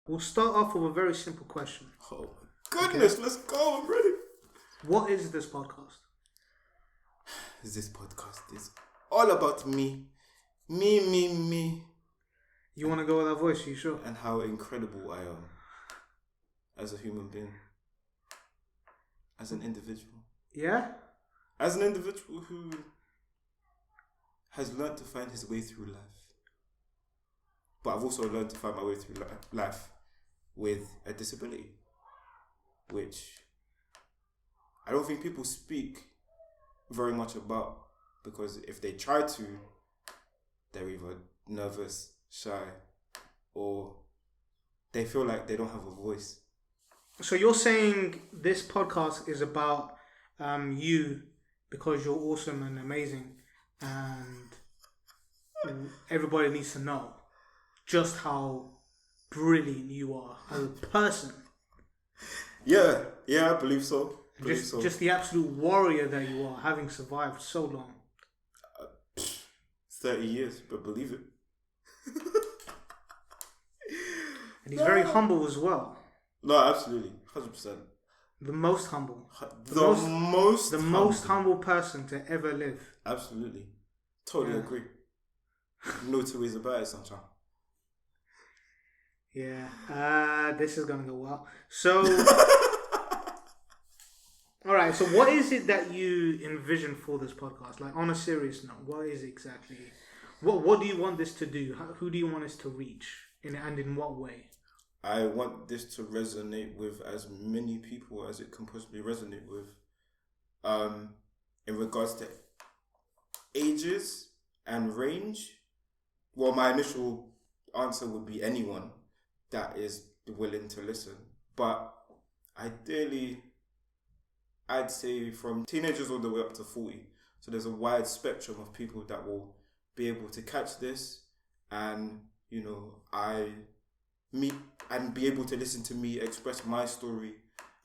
We'll start off with a very simple question. Oh my goodness, okay. Let's go. I'm ready. What is this podcast? This podcast is all about me. Me. You want to go with that voice? Are you sure? And how incredible I am as a human being. As an individual. Yeah? As an individual who has learned to find his way through life. But I've also learned to find my way through life with a disability. Which I don't think people speak very much about. Because if they try to, they're either nervous, shy, or they feel like they don't have a voice. So you're saying this podcast is about you because you're awesome and amazing, and everybody needs to know just how brilliant you are as a person. Yeah, I believe so. Just the absolute warrior that you are, having survived so long. 30 years, but believe it. And he's very humble as well. No, absolutely. 100%. The most humble. The most humble person to ever live. Absolutely. Totally agree. No two ways about it, sunshine. Yeah. This is going to go well. So... Alright, so what is it that you envision for this podcast? Like, on a serious note, what is it exactly? What do you want this to do? Who do you want us to reach? And in what way? I want this to resonate with as many people as it can possibly resonate with. In regards to ages and range, well, my initial answer would be anyone that is willing to listen. But ideally, I'd say from teenagers all the way up to 40. So there's a wide spectrum of people that will be able to catch this and, I meet and be able to listen to me express my story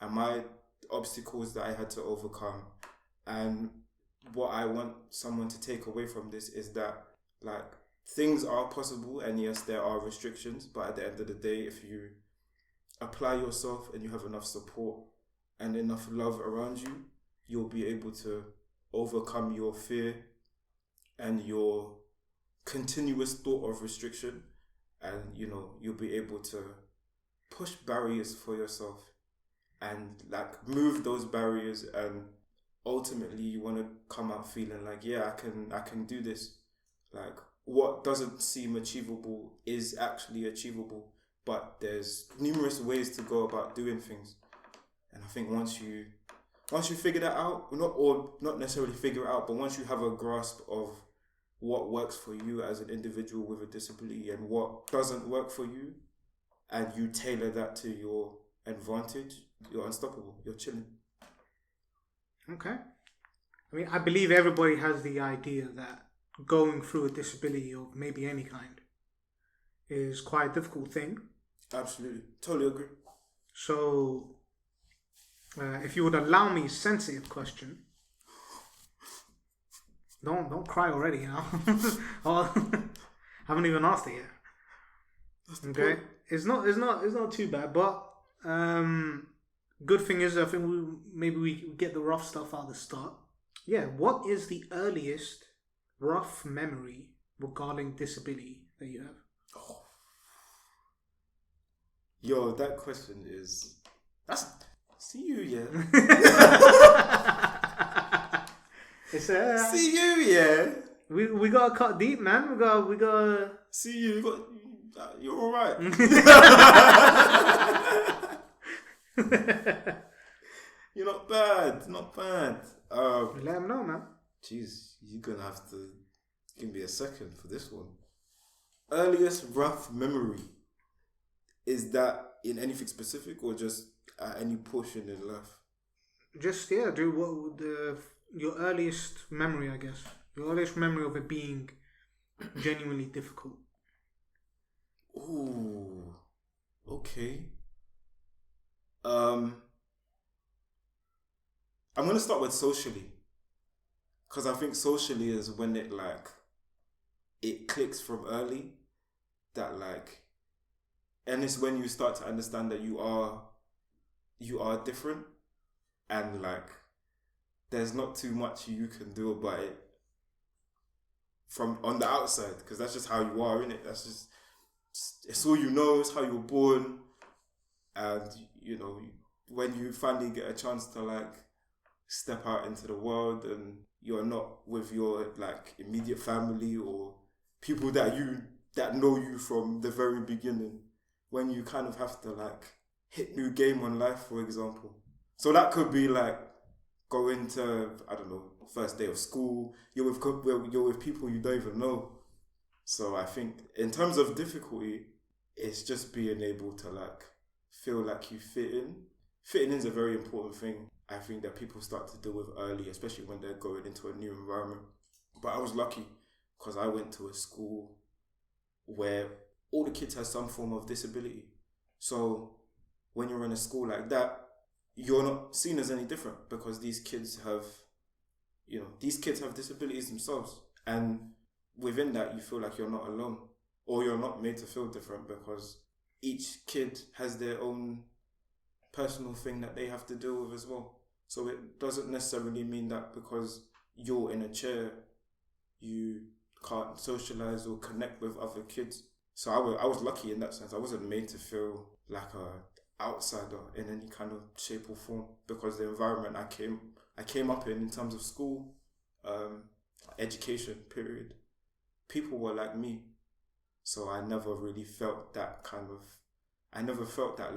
and my obstacles that I had to overcome. And what I want someone to take away from this is that, things are possible, and yes, there are restrictions, but at the end of the day, if you apply yourself and you have enough support and enough love around you, you'll be able to overcome your fear and your continuous thought of restriction, and you'll be able to push barriers for yourself and move those barriers, and ultimately you want to come out feeling like, yeah, I can do this. What doesn't seem achievable is actually achievable, but there's numerous ways to go about doing things. And I think once you figure that out, not necessarily figure it out, but once you have a grasp of what works for you as an individual with a disability and what doesn't work for you, and you tailor that to your advantage, you're unstoppable. You're chilling. Okay. I mean, I believe everybody has the idea that going through a disability of maybe any kind is quite a difficult thing. Absolutely. Totally agree. So... if you would allow me a sensitive question, don't cry already, I haven't even asked it yet. Okay, it's not too bad, but good thing is I think we get the rough stuff at the start. Yeah, what is the earliest rough memory regarding disability that you have? Oh. Yo, that question is see you, yeah. See you, yeah. We gotta cut deep, man. We gotta see you. You're all right. You're not bad. let him know, man. Jeez, you're gonna have to give me a second for this one. Earliest rough memory, is that in anything specific or just at any portion in life? Just dude. What would your earliest memory? I guess your earliest memory of it being genuinely difficult. Ooh, okay. I'm gonna start with socially, because I think socially is when it clicks from early that And it's when you start to understand that you are different, and like there's not too much you can do about it from on the outside, because that's just how you are, innit? That's just, it's all you know. It's how you were born, and you know, when you finally get a chance to like step out into the world, and you're not with your like immediate family or people that know you from the very beginning, when you kind of have to like hit new game on life, for example. So that could be like going to, I don't know, first day of school, you're with people you don't even know. So I think in terms of difficulty, it's just being able to like feel like you fit in. Fitting in is a very important thing, I think, that people start to deal with early, especially when they're going into a new environment. But I was lucky because I went to a school where all the kids have some form of disability. So when you're in a school like that, you're not seen as any different, because these kids have disabilities themselves. And within that, you feel like you're not alone, or you're not made to feel different, because each kid has their own personal thing that they have to deal with as well. So it doesn't necessarily mean that because you're in a chair, you can't socialize or connect with other kids. So I was lucky in that sense. I wasn't made to feel like a outsider in any kind of shape or form, because the environment I came up in terms of school, education period, people were like me. So I never really felt that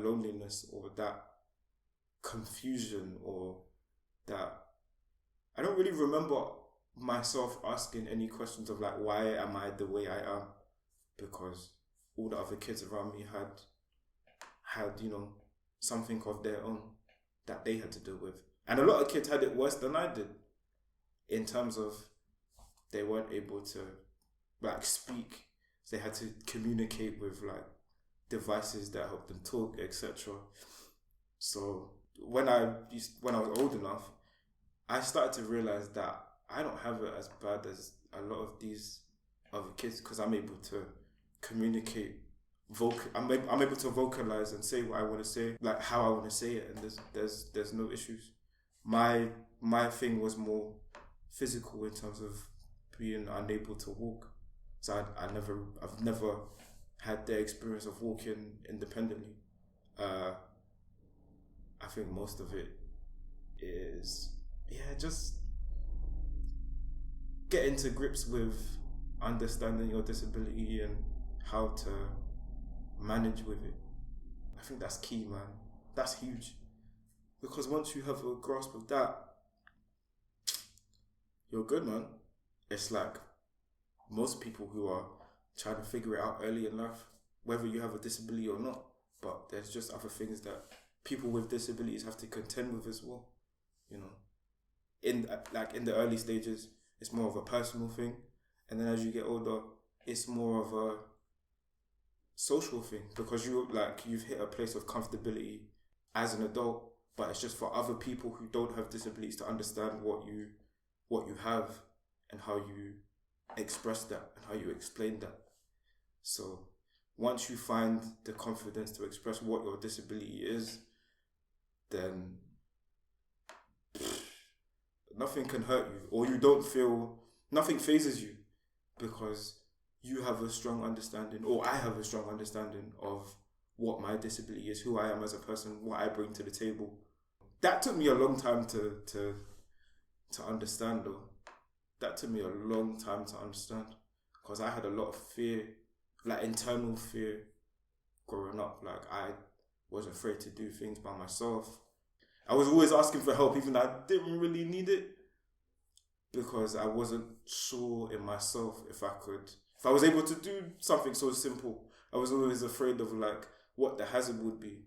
loneliness or that confusion, or that, I don't really remember myself asking any questions of like, why am I the way I am? Because all the other kids around me had something of their own that they had to deal with. And a lot of kids had it worse than I did, in terms of they weren't able to like speak. They had to communicate with like devices that helped them talk, etc. So when I was old enough, I started to realize that I don't have it as bad as a lot of these other kids, because I'm able to communicate. I'm able to vocalize and say what I want to say, like how I want to say it, and there's no issues. My thing was more physical, in terms of being unable to walk. So I've never had the experience of walking independently. I think most of it is just getting to grips with understanding your disability and how to manage with it. I think that's key, man. That's huge. Because once you have a grasp of that, you're good, man. It's like most people who are trying to figure it out early in life, whether you have a disability or not. But there's just other things that people with disabilities have to contend with as well. In the early stages, it's more of a personal thing, and then as you get older, it's more of a social thing, because you've hit a place of comfortability as an adult, but it's just for other people who don't have disabilities to understand what you have and how you express that and how you explain that. So once you find the confidence to express what your disability is, then nothing can hurt you, or you don't feel, nothing phases you, because you have a strong understanding, or I have a strong understanding of what my disability is, who I am as a person, what I bring to the table. That took me a long time to understand, though. That took me a long time to understand, because I had a lot of fear, like internal fear, growing up. Like, I was afraid to do things by myself. I was always asking for help, even though I didn't really need it, because I wasn't sure in myself if I was able to do something so simple. I was always afraid of like what the hazard would be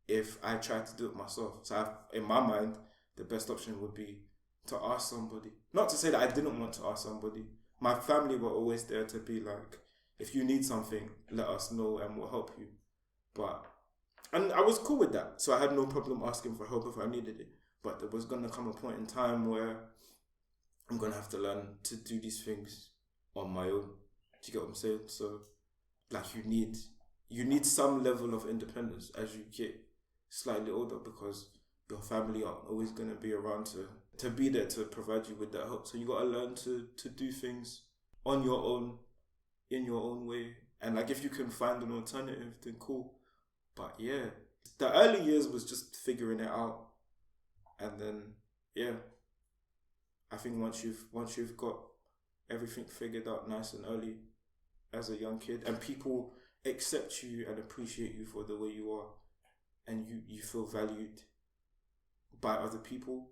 if I tried to do it myself. So in my mind, the best option would be to ask somebody. Not to say that I didn't want to ask somebody. My family were always there to be like, if you need something, let us know and we'll help you. And I was cool with that. So I had no problem asking for help if I needed it. But there was going to come a point in time where I'm going to have to learn to do these things on my own. Do you get what I'm saying? So, like, you need you need some level of independence as you get slightly older, because your family aren't always going to be around to be there to provide you with that help. So you got to learn to do things on your own, in your own way. And like, if you can find an alternative, then cool. But yeah, the early years was just figuring it out. And then, yeah, I think once you've got everything figured out nice and early as a young kid, and people accept you and appreciate you for the way you are, and you feel valued by other people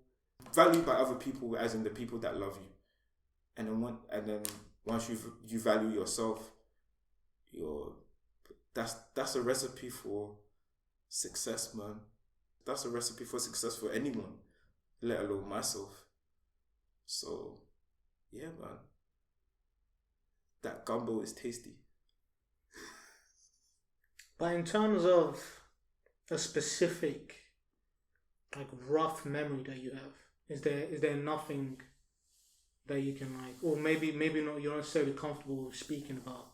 as in the people that love you, and then once you value yourself, that's a recipe for success, man. That's a recipe for success for anyone, let alone myself. So yeah, man, that gumbo is tasty. But in terms of a specific, like, rough memory that you have, is there nothing that you can, like, or maybe not, you're not necessarily comfortable speaking about?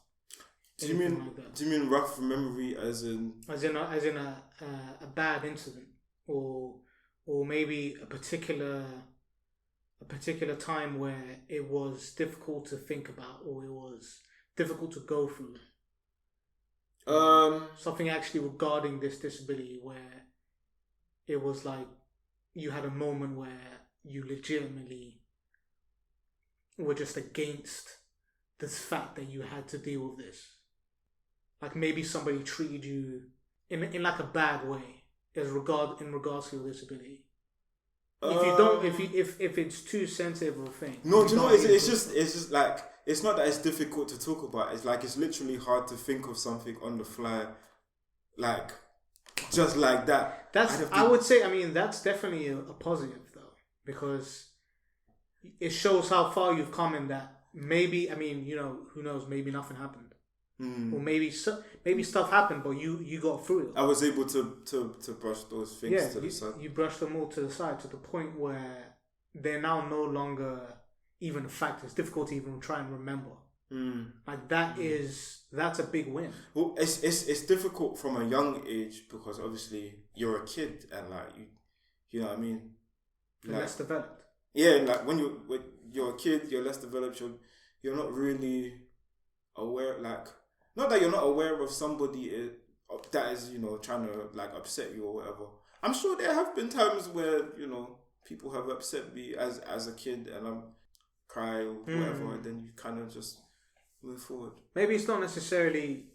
Do you mean rough memory as in a bad incident, or maybe a particular time where it was difficult to think about, or it was difficult to go through? Something actually regarding this disability where it was like you had a moment where you legitimately were just against this fact that you had to deal with this. Like, maybe somebody treated you in like a bad way in regards to your disability. If it's too sensitive of a thing. No, do you know what? It's just like, it's not that it's difficult to talk about. It's like, it's literally hard to think of something on the fly, like, just like that. I would say, I mean, that's definitely a positive though, because it shows how far you've come in that. Maybe, I mean, you know, who knows? Maybe nothing happened. Or maybe stuff happened, but you got through it. I was able to brush those things to the side. You brushed them all to the side, to the point where they're now no longer even a fact. It's difficult to even try and remember. Like, that's a big win. Well, it's difficult from a young age, because obviously you're a kid, and like you know what I mean. You're less developed. Yeah, and like when you're a kid, you're less developed. You're not really aware, like. Not that you're not aware of somebody that is, you know, trying to like upset you or whatever. I'm sure there have been times where, you know, people have upset me as a kid, and I'm cry or whatever, and then you kind of just move forward. Maybe it's not necessarily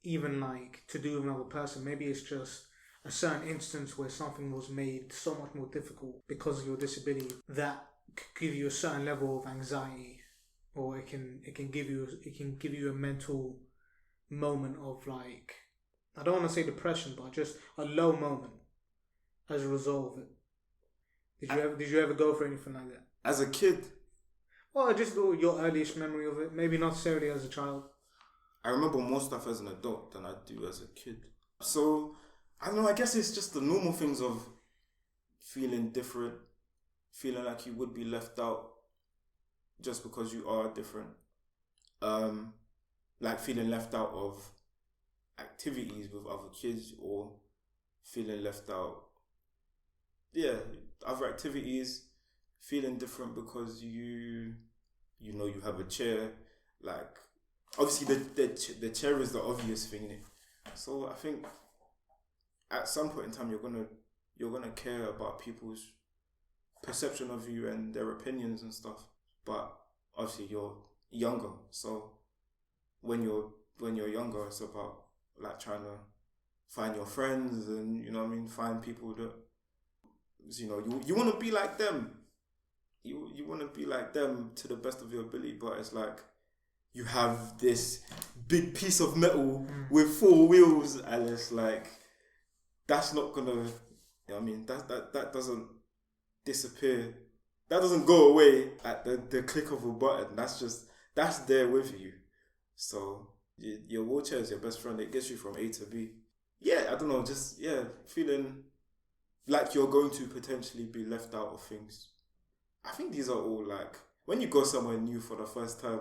even like to do with another person. Maybe it's just a certain instance where something was made so much more difficult because of your disability that could give you a certain level of anxiety. Or it can give you a mental moment of, like, I don't want to say depression, but just a low moment as a result of it. Did you ever go for anything like that as a kid? Well, just your earliest memory of it. Maybe not necessarily as a child. I remember more stuff as an adult than I do as a kid. So I don't know. I guess it's just the normal things of feeling different, feeling like you would be left out. Just because you are different, like feeling left out of activities with other kids, or feeling left out, other activities, feeling different because you know you have a chair. Like, obviously the chair is the obvious thing. So I think at some point in time you're gonna care about people's perception of you and their opinions and stuff. But obviously you're younger, so when you're younger, it's about like trying to find your friends, and you know what I mean, find people that, you know, you want to be like them. You want to be like them to the best of your ability, but it's like you have this big piece of metal with 4 wheels, and it's like, that's not gonna, you know what I mean, that doesn't disappear. That doesn't go away at the click of a button. That's there with you. So your wheelchair is your best friend. It gets you from A to B. Yeah, I don't know. Just, feeling like you're going to potentially be left out of things. I think these are all like, when you go somewhere new for the first time,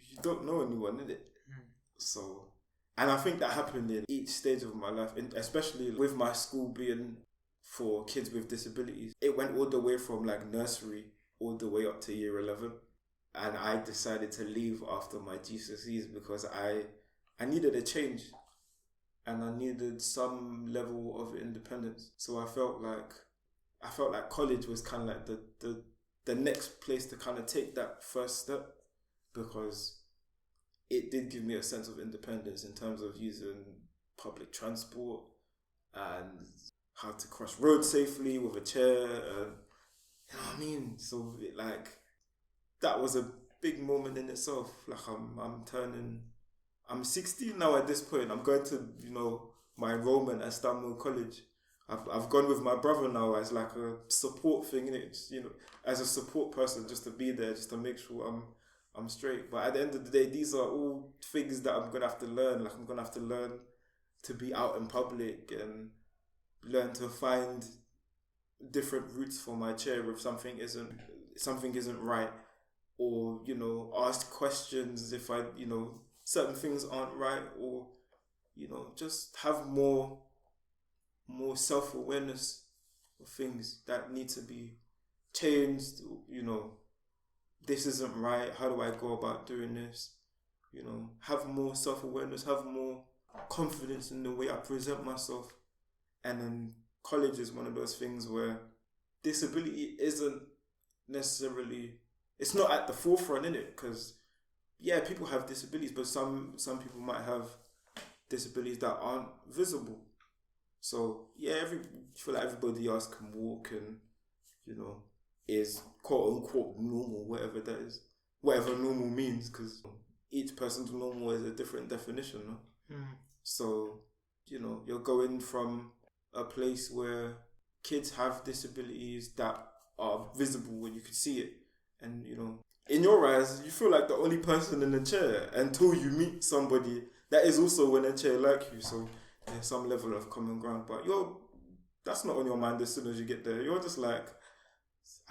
you don't know anyone, is it? So, And I think that happened in each stage of my life, especially with my school being for kids with disabilities. It went all the way from like nursery all the way up to year 11. And I decided to leave after my GCSEs because I needed a change and I needed some level of independence. So I felt like college was kind of like the next place to kind of take that first step, because it did give me a sense of independence in terms of using public transport and how to cross roads safely with a chair. And, you know what I mean? So that was a big moment in itself. Like I'm 16 now at this point. I'm going to, my enrollment at Stanmore College. I've gone with my brother now as like a support thing, innit? As a support person, just to be there, just to make sure I'm straight. But at the end of the day, these are all things that I'm going to have to learn. Like I'm going to have to learn to be out in public and learn to find different routes for my chair if something isn't right, or, ask questions if certain things aren't right, or, just have more self-awareness of things that need to be changed. This isn't right. How do I go about doing this? Have more self-awareness, have more confidence in the way I present myself. And then college is one of those things where disability isn't necessarily, it's not at the forefront, in it, because people have disabilities, but some people might have disabilities that aren't visible. So I feel like everybody else can walk and is quote unquote normal, whatever that is, whatever normal means, because each person's normal is a different definition, no? So you're going from a place where kids have disabilities that are visible when you can see it, and in your eyes you feel like the only person in the chair until you meet somebody that is also in a chair like you. So there's some level of common ground, but that's not on your mind as soon as you get there. You're just like,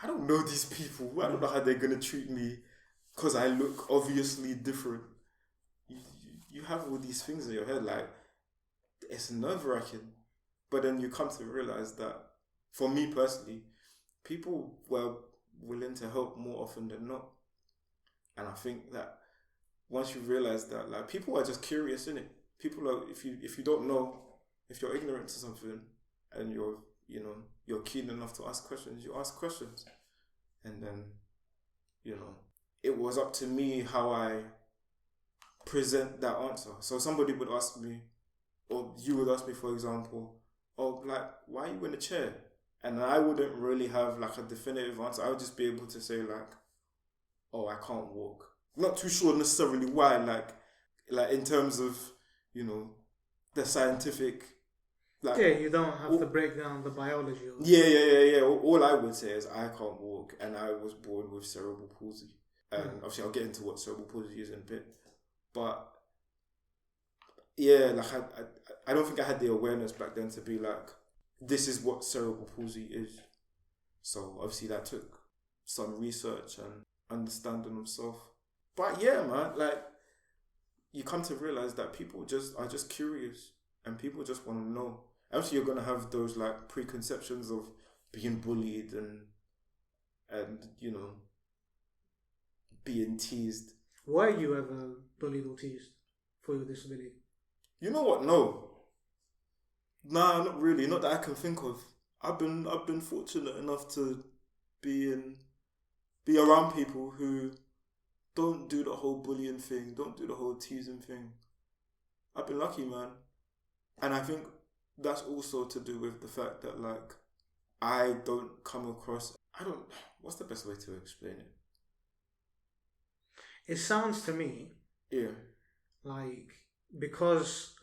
I don't know these people. I don't know how they're gonna treat me because I look obviously different. You have all these things in your head, like, it's nerve-wracking. But then you come to realize that, for me personally, people were willing to help more often than not. And I think that once you realize that, like, people are just curious, innit? People are, if you don't know, if you're ignorant to something and you're keen enough to ask questions, you ask questions. And then, it was up to me how I present that answer. So somebody would ask me, or you would ask me, for example, like, why are you in a chair? And I wouldn't really have like a definitive answer. I would just be able to say like, I can't walk. Not too sure necessarily why, like in terms of, the scientific, like, you don't have to break down the biology. All I would say is I can't walk, and I was born with cerebral palsy. And obviously I'll get into what cerebral palsy is in a bit. But I don't think I had the awareness back then to be like, this is what cerebral palsy is. So obviously that took some research and understanding of self. But man, like, you come to realize that people are just curious, and people just want to know. Obviously you're gonna have those like preconceptions of being bullied and being teased. Were you ever bullied or teased for your disability? You know what? No. Nah, not really. Not that I can think of. I've been fortunate enough to be around people who don't do the whole bullying thing, don't do the whole teasing thing. I've been lucky, man. And I think that's also to do with the fact that, like, I don't come across... What's the best way to explain it? It sounds to me... Yeah. Like, because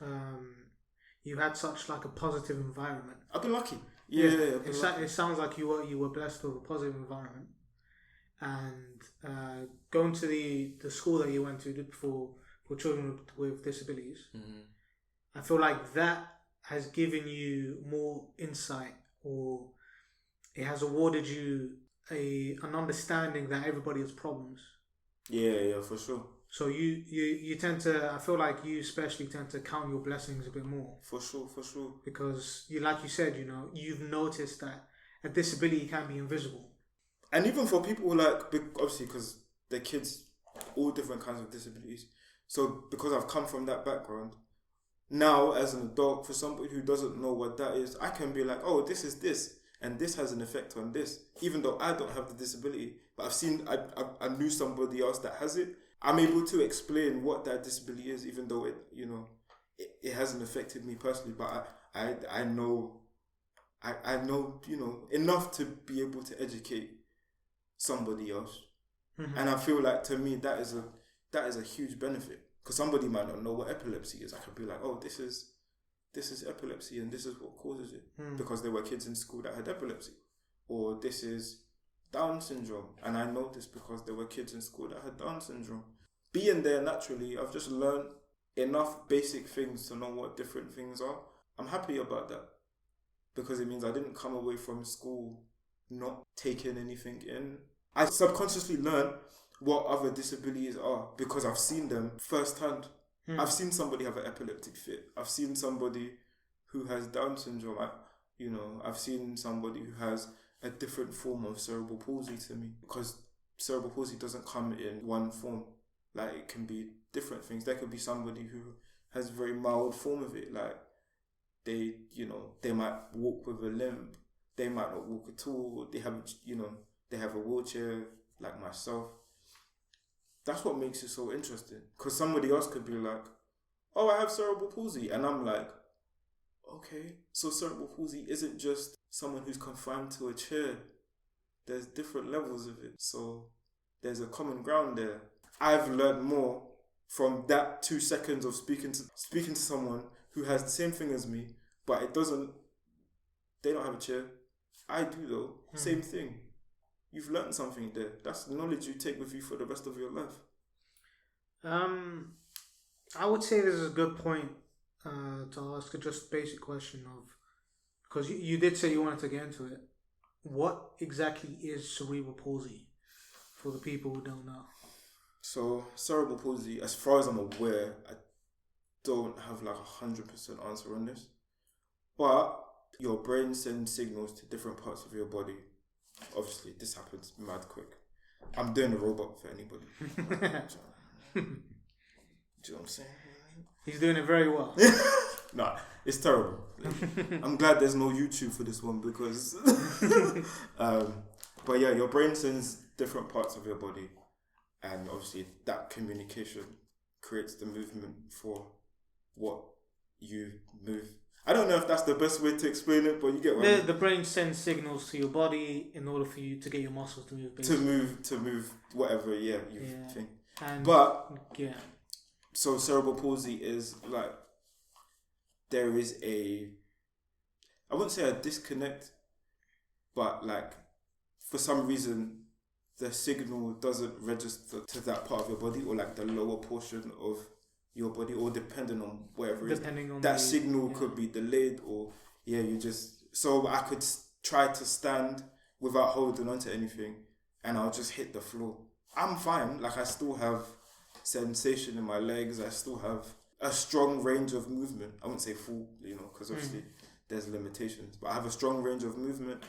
you had such like a positive environment. I've been lucky. It sounds like you were blessed with a positive environment, and going to the school that you went to for children with disabilities. Mm-hmm. I feel like that has given you more insight, or it has awarded you an understanding that everybody has problems. Yeah, for sure. So you tend to, I feel like you especially tend to count your blessings a bit more. For sure. Because like you said, you've noticed that a disability can be invisible. And even for people like, obviously, because they're kids, all different kinds of disabilities. So because I've come from that background, now as an adult, for somebody who doesn't know what that is, I can be like, oh, this is this, and this has an effect on this. Even though I don't have the disability, but I knew somebody else that has it. I'm able to explain what that disability is, even though it hasn't affected me personally. But I know enough to be able to educate somebody else. Mm-hmm. And I feel like, to me, that is a huge benefit, because somebody might not know what epilepsy is. I could be like, oh, this is epilepsy, and this is what causes it, because there were kids in school that had epilepsy, or this is Down syndrome, and I know this because there were kids in school that had Down syndrome. Being there naturally, I've just learned enough basic things to know what different things are. I'm happy about that, because it means I didn't come away from school not taking anything in. I subconsciously learned what other disabilities are because I've seen them firsthand. I've seen somebody have an epileptic fit. I've seen somebody who has Down syndrome. I've seen somebody who has a different form of cerebral palsy to me, because cerebral palsy doesn't come in one form. Like, it can be different things. There could be somebody who has a very mild form of it. Like, they might walk with a limp. They might not walk at all. They have a wheelchair, like myself. That's what makes it so interesting. Because somebody else could be like, oh, I have cerebral palsy. And I'm like, okay, so cerebral palsy isn't just someone who's confined to a chair. There's different levels of it. So there's a common ground there. I've learned more from that 2 seconds of speaking to someone who has the same thing as me, but they don't have a chair. I do though. Same thing. You've learned something there. That's knowledge you take with you for the rest of your life. I would say this is a good point to ask a just basic question of, because you did say you wanted to get into it. What exactly is cerebral palsy for the people who don't know? So cerebral palsy, as far as I'm aware, I don't have like 100% answer on this, but your brain sends signals to different parts of your body. Obviously, this happens mad quick. I'm doing a robot for anybody. Do you know what I'm saying? He's doing it very well. Nah, it's terrible. I'm glad there's no YouTube for this one, because but yeah, your brain sends different parts of your body, and obviously that communication creates the movement for what you move. I don't know if that's the best way to explain it, but you get what I mean. The brain sends signals to your body in order for you to get your muscles to move. Basically. To move whatever, you think. Yeah. So cerebral palsy is like, there is I wouldn't say a disconnect, but like, for some reason, the signal doesn't register to that part of your body, or like the lower portion of your body, or depending on wherever it is. That signal could be delayed, or so I could try to stand without holding onto anything, and I'll just hit the floor. I'm fine. Like, I still have sensation in my legs. I still have a strong range of movement. I wouldn't say full, because obviously there's limitations, but I have a strong range of movement.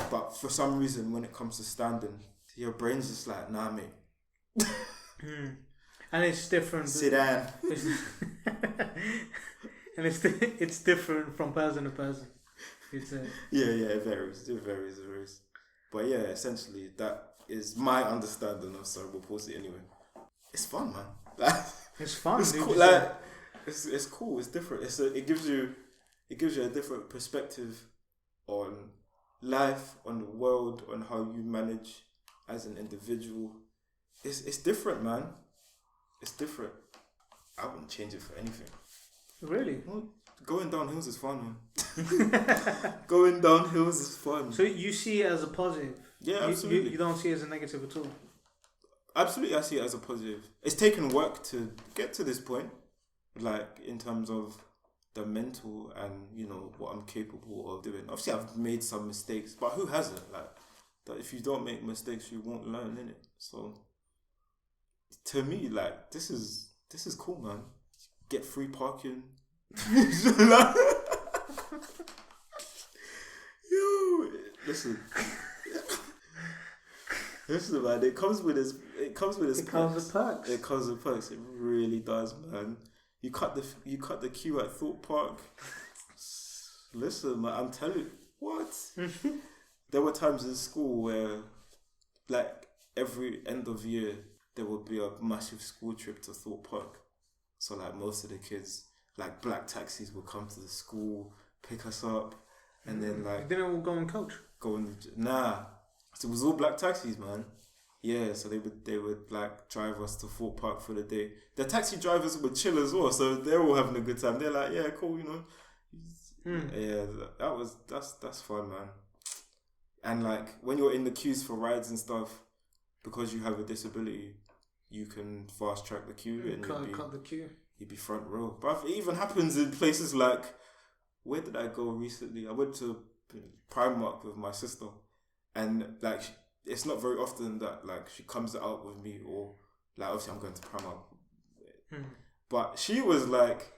But for some reason, when it comes to standing, your brain's just like, nah, mate. And it's different. Sit down. And it's different from person to person. It varies. But yeah, essentially that is my understanding of cerebral palsy. Anyway, it's fun, man. It's fun. It's cool. Like, it's cool. It's different. It gives you a different perspective on life, on the world, on how you manage as an individual. It's different, man. It's different. I wouldn't change it for anything. Really? Well, going down hills is fun, man. Going down hills is fun. So you see it as a positive? Yeah, absolutely. You don't see it as a negative at all? Absolutely, I see it as a positive. It's taken work to get to this point, like, in terms of the mental and, what I'm capable of doing. Obviously, I've made some mistakes, but who hasn't? Like, that if you don't make mistakes, you won't learn, innit? So, to me, like, this is cool, man. Get free parking. Like, yo, listen, man. It comes with its perks. It comes with perks. It really does, man. You cut the queue at Thorpe Park. Listen, man, I'm telling you, what? There were times in school where, like, every end of year, there would be a massive school trip to Thorpe Park. So, like, most of the kids, like, black taxis would come to the school, pick us up, and then, like... Didn't all go on coach? Nah. So it was all black taxis, man. Yeah, so they would like drive us to Thorpe Park for the day. The taxi drivers were chill as well, so they're all having a good time. They're like, yeah, cool, you know. Yeah, that's fun, man. And like when you're in the queues for rides and stuff, because you have a disability, you can fast track the queue and cut the queue. You'd be front row. But it even happens in places like, where did I go recently? I went to Primark with my sister, and like it's not very often that like she comes out with me, or like obviously I'm going to Primark, but she was like,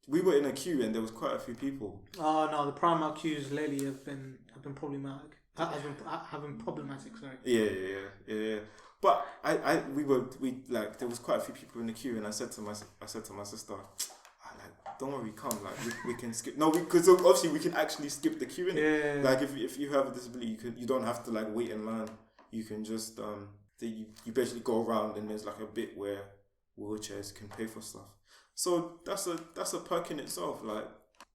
we were in a queue and there was quite a few people. Oh no, the Primark queues lately have been problematic. Have been problematic. Sorry. Yeah. But we like there was quite a few people in the queue, and I said to my sister, like, don't worry, come, like we can skip. No, because obviously we can actually skip the queue. Yeah. Like if you have a disability, you don't have to like wait in line. You can just you basically go around, and there's like a bit where wheelchairs can pay for stuff. So that's a perk in itself, like,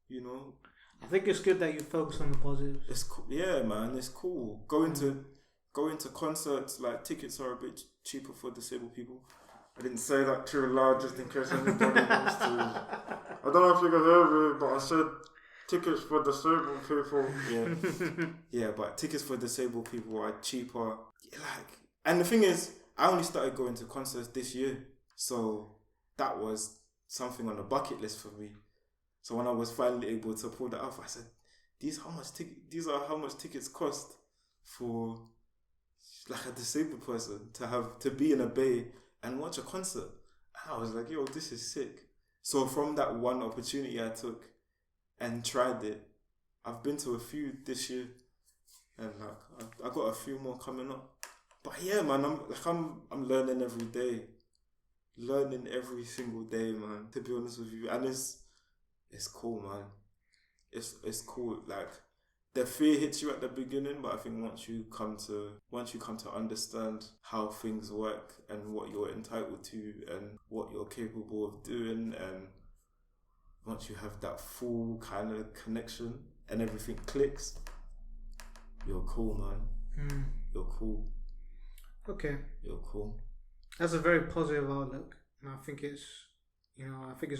you know. I think it's good that you focus on the positives. It's cool. Yeah, man, it's cool. Going to concerts, like tickets are a bit cheaper for disabled people. I didn't say that too loud just in case anybody wants to. I don't know if you can hear me, but I said tickets for disabled people. Yeah, yeah, but tickets for disabled people are cheaper. Like, and the thing is, I only started going to concerts this year, so that was something on the bucket list for me. So when I was finally able to pull that off, I said, these are how much tickets cost for like a disabled person to be in a bay and watch a concert. And I was like, yo, this is sick. So from that one opportunity I took and tried it, I've been to a few this year, and like I got a few more coming up. But yeah, man, I'm learning every day. Learning every single day, man, to be honest with you. And it's cool, man. It's cool. Like, the fear hits you at the beginning, but I think once you come to understand how things work and what you're entitled to and what you're capable of doing, and once you have that full kind of connection and everything clicks, you're cool, man. You're cool. Okay. You're cool. That's a very positive outlook, and I think it's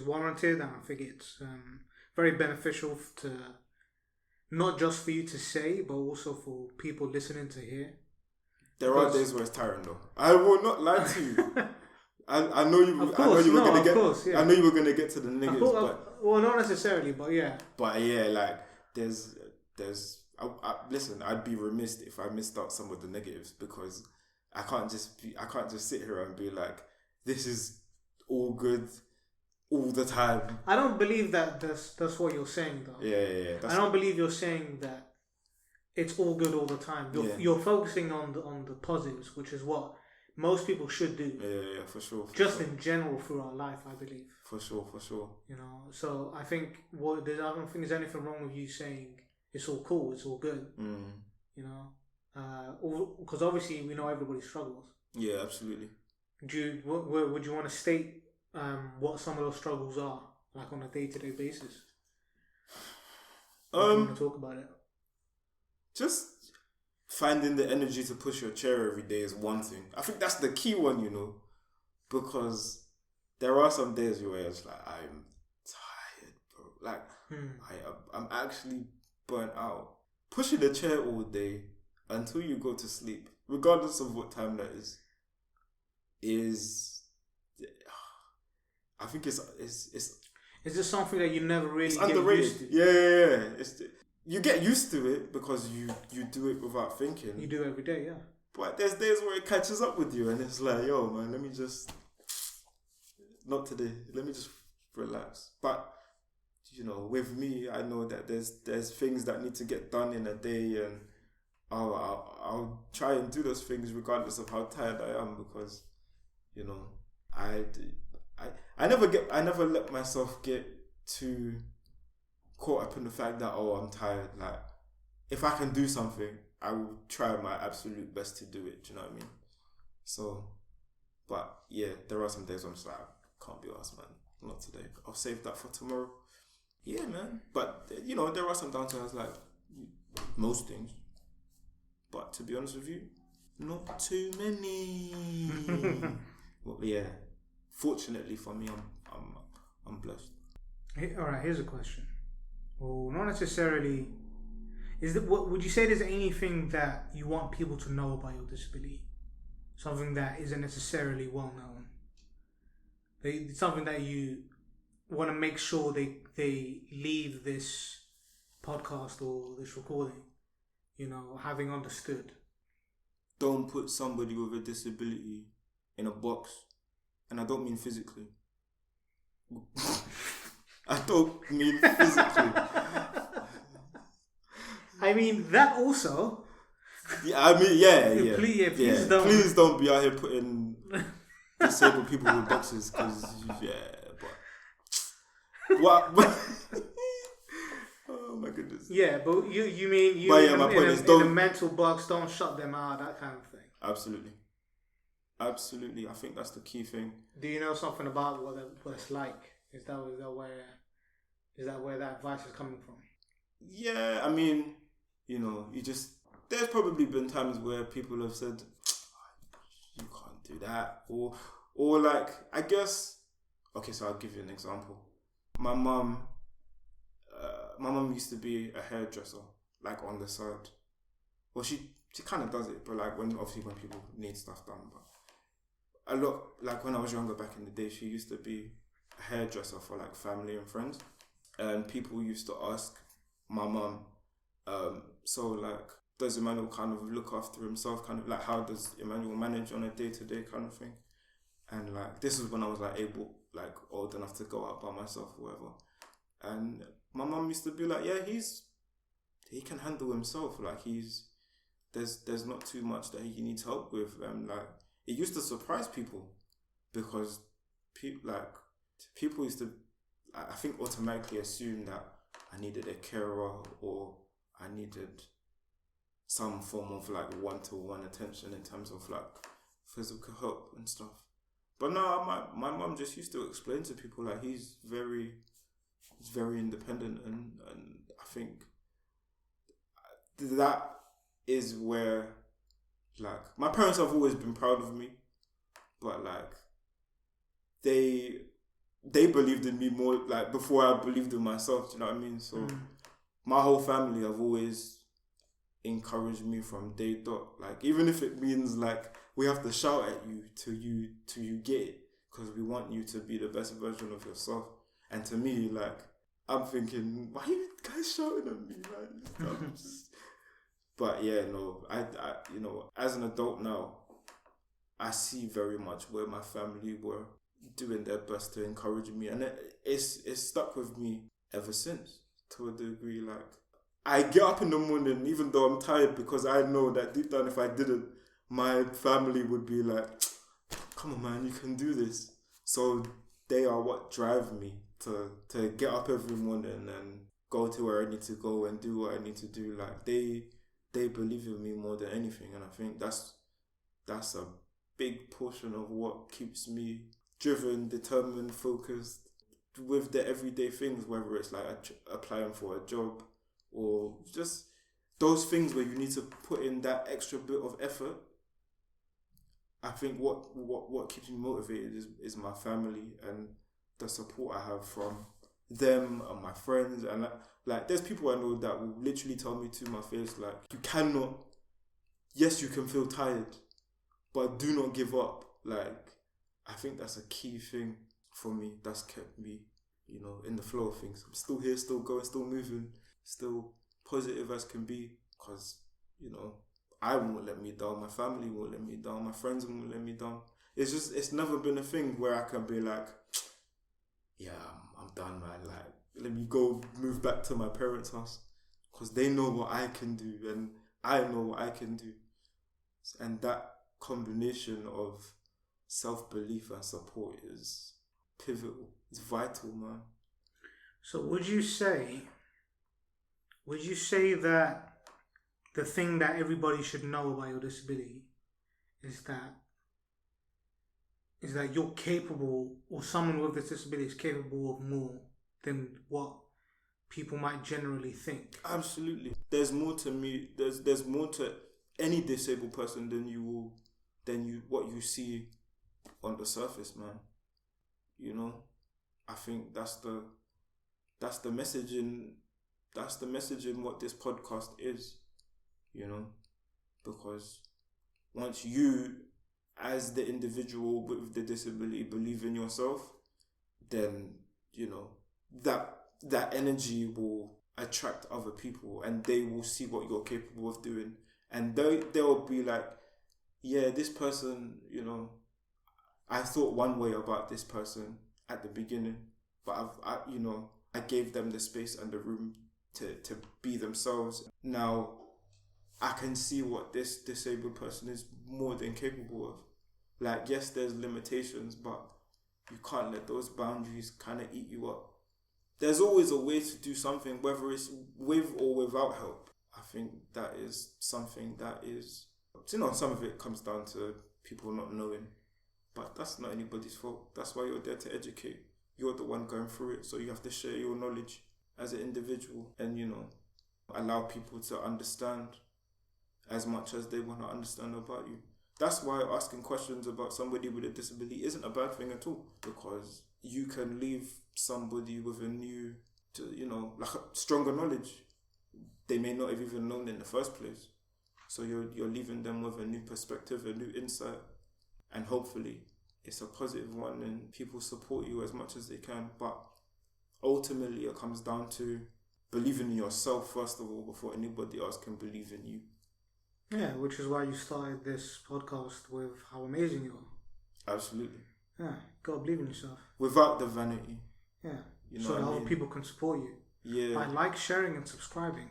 warranted, and I think it's very beneficial to not just for you to say, but also for people listening to hear. There are days where it's tiring, though. I will not lie to you. I know you were gonna get to the negatives, well, not necessarily, but yeah. But yeah, like there's. Listen, I'd be remiss if I missed out some of the negatives, because I can't just sit here and be like, this is all good all the time. I don't believe that that's what you're saying, though. Yeah. I don't believe you're saying that it's all good all the time. You're focusing on the positives, which is what most people should do. Yeah, for sure. In general through our life, I believe. For sure. You know, so I think I don't think there's anything wrong with you saying it's all cool, it's all good. You know, because obviously we know everybody struggles. Yeah, absolutely. Would you want to state what some of those struggles are, like on a day-to-day basis? Do you want to talk about it? Just finding the energy to push your chair every day is one thing. I think that's the key one, you know, because there are some days where it's like, I'm tired, bro. Like, I'm actually burnt out. Pushing the chair all day until you go to sleep, regardless of what time that is I think it's Is this something that you never really get underrated. used to? Yeah. You get used to it because you do it without thinking. You do it every day, yeah. But there's days where it catches up with you and it's like, yo, man, let me just, not today, let me just relax. But, you know, with me, I know that there's things that need to get done in a day, and I'll try and do those things regardless of how tired I am, because, you know, I never let myself get too caught up in the fact that, oh, I'm tired. Like, if I can do something, I will try my absolute best to do it. Do you know what I mean? So, but yeah, there are some days I'm just like, I can't be arsed, man. Not today. I'll save that for tomorrow. Yeah, man. But, you know, there are some downtimes, like most things. But to be honest with you, not too many. Well, yeah. Fortunately for me, I'm blessed. Hey, all right, here's a question. Well, not necessarily. What would you say? There's anything that you want people to know about your disability? Something that isn't necessarily well known. Something that you want to make sure they leave this podcast or this recording, you know, having understood. Don't put somebody with a disability in a box, and I don't mean physically. I don't mean physically. I mean that also. Yeah, I mean, yeah. Please don't be out here putting disabled people in boxes, because what? Oh my goodness. Yeah, but you mean in a mental box, don't shut them out, that kind of thing. Absolutely. I think that's the key thing. Do you know something about what it's like? Is that where that advice is coming from? Yeah, I mean, you know, there's probably been times where people have said, you can't do that, or like, I guess, okay, so I'll give you an example. My mum used to be a hairdresser, like on the side. Well, she kind of does it, but like when people need stuff done. But a lot, like when I was younger back in the day, she used to be a hairdresser for like family and friends, and people used to ask my mum, so like, does Emmanuel kind of look after himself? Kind of like, how does Emmanuel manage on a day-to-day kind of thing? And like, this is when I was like old enough to go out by myself or whatever. And my mum used to be like, yeah, he can handle himself. Like, there's not too much that he needs help with. And like, it used to surprise people, because people used to, I think, automatically assume that I needed a carer or I needed some form of like one-to-one attention in terms of like physical help and stuff. But no, my mum just used to explain to people like he's very independent, and I think that is where, like, my parents have always been proud of me, but like they believed in me more like before I believed in myself. Do you know what I mean? So my whole family have always encouraged me from day dot. Like, even if it means like we have to shout at you till you get it, because we want you to be the best version of yourself. And to me, like, I'm thinking, why are you guys shouting at me? Like, but yeah, no, I you know, as an adult now, I see very much where my family were doing their best to encourage me, and it's stuck with me ever since, to a degree. Like, I get up in the morning even though I'm tired, because I know that deep down, if I didn't, my family would be like, come on man, you can do this. So they are what drive me to get up every morning and go to where I need to go and do what I need to do. Like, they believe in me more than anything, and I think that's a big portion of what keeps me driven, determined, focused with the everyday things, whether it's like applying for a job or just those things where you need to put in that extra bit of effort. I think what keeps me motivated is my family and the support I have from them and my friends. And like there's people I know that will literally tell me to my face, like, you cannot, yes, you can feel tired, but do not give up. Like, I think that's a key thing for me that's kept me, you know, in the flow of things. I'm still here, still going, still moving, still positive as can be, because, you know, I won't let me down. My family won't let me down. My friends won't let me down. It's never been a thing where I can be like, yeah, I'm done, man. Like, let me go move back to my parents' house because they know what I can do and I know what I can do. And that combination of self-belief and support is pivotal. It's vital, man. So would you say that the thing that everybody should know about your disability is that you're capable, or someone with this disability is capable of more than what people might generally think? Absolutely. There's more to me. There's more to any disabled person than what you see on the surface, man. You know, I think that's the messaging. That's the messaging what this podcast is. You know, because once you, as the individual with the disability, believe in yourself, then you know that energy will attract other people, and they will see what you're capable of doing, and they'll be like, yeah, this person, you know, I thought one way about this person at the beginning, but I gave them the space and the room to be themselves. Now I can see what this disabled person is more than capable of. Like, yes, there's limitations, but you can't let those boundaries kind of eat you up. There's always a way to do something, whether it's with or without help. I think that is something that is, you know, some of it comes down to people not knowing, but that's not anybody's fault. That's why you're there to educate. You're the one going through it, so you have to share your knowledge as an individual and, you know, allow people to understand as much as they want to understand about you. That's why asking questions about somebody with a disability isn't a bad thing at all, because you can leave somebody with like a stronger knowledge they may not have even known in the first place. So you're leaving them with a new perspective, a new insight, and hopefully it's a positive one and people support you as much as they can. But ultimately it comes down to believing in yourself first of all before anybody else can believe in you. Yeah, which is why you started this podcast with how amazing you are. Absolutely. Yeah, gotta believe in yourself. Without the vanity. Yeah. You know so that other people can support you. Yeah. By like, sharing and subscribing.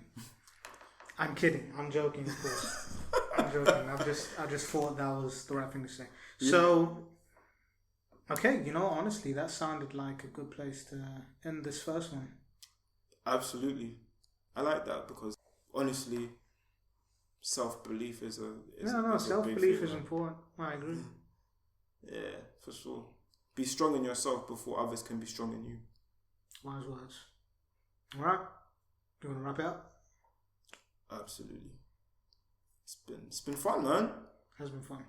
I'm kidding. I'm joking, of course. I'm joking. I just thought that was the right thing to say. Yeah. So, okay, you know, honestly, that sounded like a good place to end this first one. Absolutely. I like that because, honestly, self-belief is self-belief is important. I agree. Yeah, for sure. Be strong in yourself before others can be strong in you. Wise words. Alright. Do you want to wrap it up? Absolutely. It's been fun, man. Has been fun.